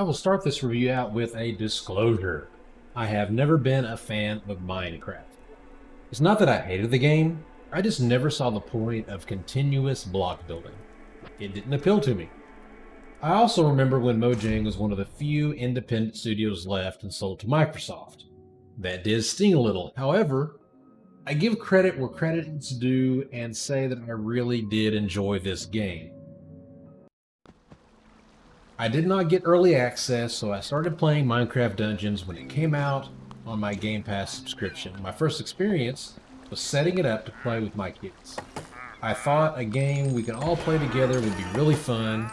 I will start this review out with a disclosure. I have never been a fan of Minecraft. It's not that I hated the game, I just never saw the point of continuous block building. It didn't appeal to me. I also remember when Mojang was one of the few independent studios left and sold to Microsoft. That did sting a little. However, I give credit where credit is due and say that I really did enjoy this game. I did not get early access, so I started playing Minecraft Dungeons when it came out on my Game Pass subscription. My first experience was setting it up to play with my kids. I thought a game we could all play together would be really fun,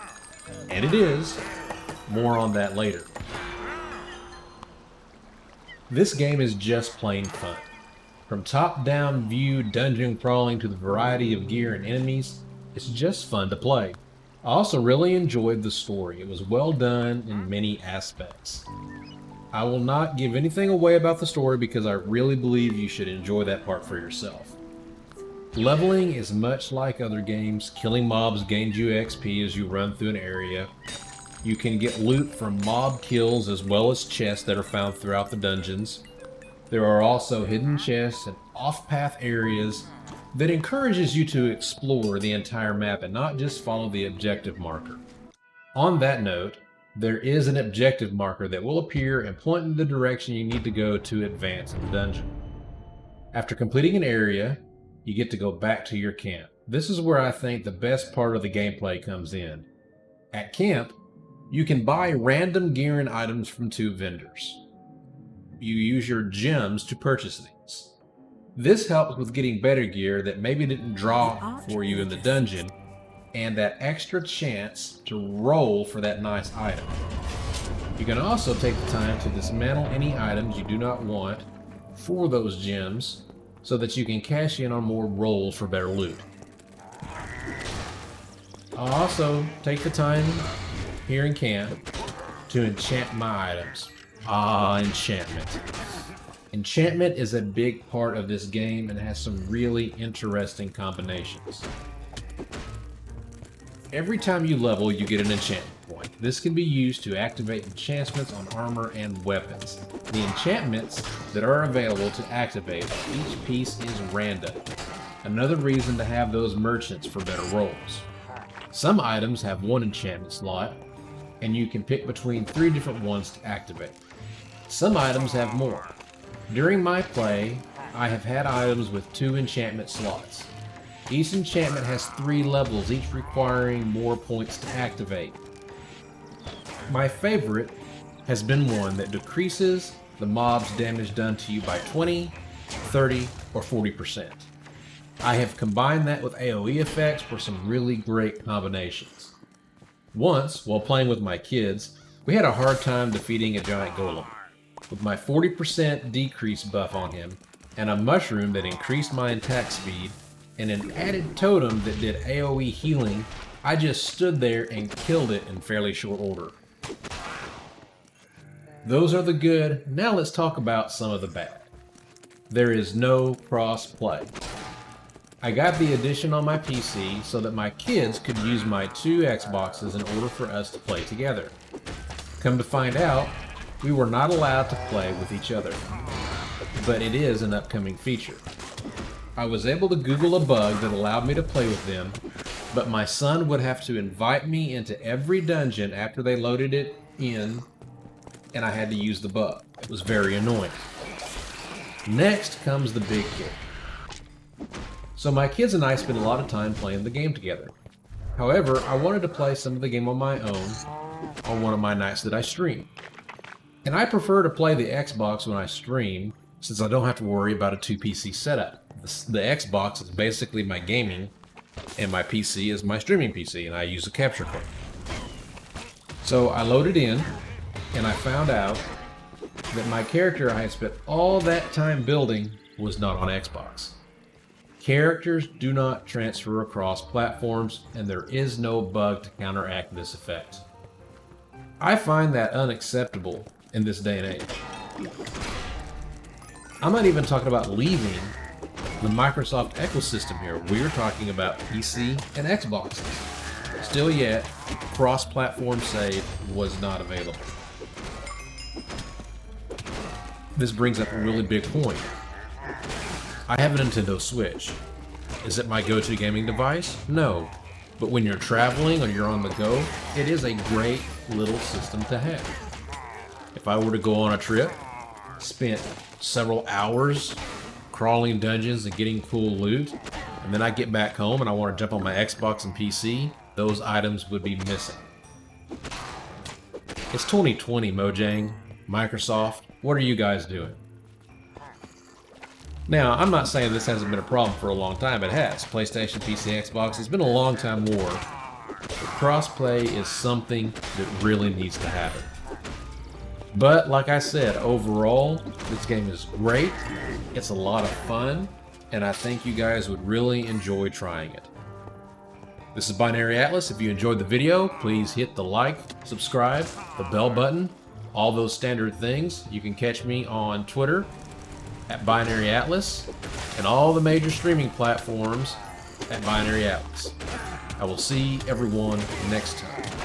and it is. More on that later. This game is just plain fun. From top-down view dungeon crawling to the variety of gear and enemies, it's just fun to play. I also really enjoyed the story. It was well done in many aspects. I will not give anything away about the story because I really believe you should enjoy that part for yourself. Leveling is much like other games. Killing mobs gains you XP as you run through an area. You can get loot from mob kills as well as chests that are found throughout the dungeons. There are also hidden chests and off-path areas that encourages you to explore the entire map and not just follow the objective marker. On that note, there is an objective marker that will appear and point in the direction you need to go to advance in the dungeon. After completing an area, you get to go back to your camp. This is where I think the best part of the gameplay comes in. At camp, you can buy random gear and items from two vendors. You use your gems to purchase these. This helps with getting better gear that maybe didn't draw for you in the dungeon, and that extra chance to roll for that nice item. You can also take the time to dismantle any items you do not want for those gems so that you can cash in on more rolls for better loot. I'll also take the time here in camp to enchant my items. Enchantment. Enchantment is a big part of this game and has some really interesting combinations. Every time you level, you get an enchantment point. This can be used to activate enchantments on armor and weapons. The enchantments that are available to activate, each piece is random. Another reason to have those merchants for better rolls. Some items have one enchantment slot, and you can pick between 3 different ones to activate. Some items have more. During my play, I have had items with 2 enchantment slots. Each enchantment has 3 levels, each requiring more points to activate. My favorite has been one that decreases the mob's damage done to you by 20, 30, or 40%. I have combined that with AoE effects for some really great combinations. Once, while playing with my kids, we had a hard time defeating a giant golem. With my 40% decrease buff on him, and a mushroom that increased my attack speed, and an added totem that did AoE healing, I just stood there and killed it in fairly short order. Those are the good. Now let's talk about some of the bad. There is no cross-play. I got the addition on my PC so that my kids could use my 2 Xboxes in order for us to play together. Come to find out, we were not allowed to play with each other, but it is an upcoming feature. I was able to Google a bug that allowed me to play with them, but my son would have to invite me into every dungeon after they loaded it in, and I had to use the bug. It was very annoying. Next comes the big kick. So my kids and I spent a lot of time playing the game together. However, I wanted to play some of the game on my own on one of my nights that I stream. And I prefer to play the Xbox when I stream, since I don't have to worry about a 2 PC setup. The Xbox is basically my gaming, and my PC is my streaming PC, and I use a capture card. So I loaded in, and I found out that my character I had spent all that time building was not on Xbox. Characters do not transfer across platforms, and there is no bug to counteract this effect. I find that unacceptable in this day and age. I'm not even talking about leaving the Microsoft ecosystem here. We're talking about PC and Xboxes. Still yet, cross-platform save was not available. This brings up a really big point. I have a Nintendo Switch. Is it my go-to gaming device? No. But when you're traveling or you're on the go, it is a great little system to have. If I were to go on a trip, spent several hours crawling dungeons and getting cool loot, and then I get back home and I want to jump on my Xbox and PC, those items would be missing. It's 2020, Mojang, Microsoft, what are you guys doing? Now, I'm not saying this hasn't been a problem for a long time. It has. PlayStation, PC, Xbox, it's been a long time war. But crossplay is something that really needs to happen. But, like I said, overall, this game is great. It's a lot of fun, and I think you guys would really enjoy trying it. This is Binary Atlas. If you enjoyed the video, please hit the like, subscribe, the bell button, all those standard things. You can catch me on Twitter at Binary Atlas, and all the major streaming platforms at Binary Atlas. I will see everyone next time.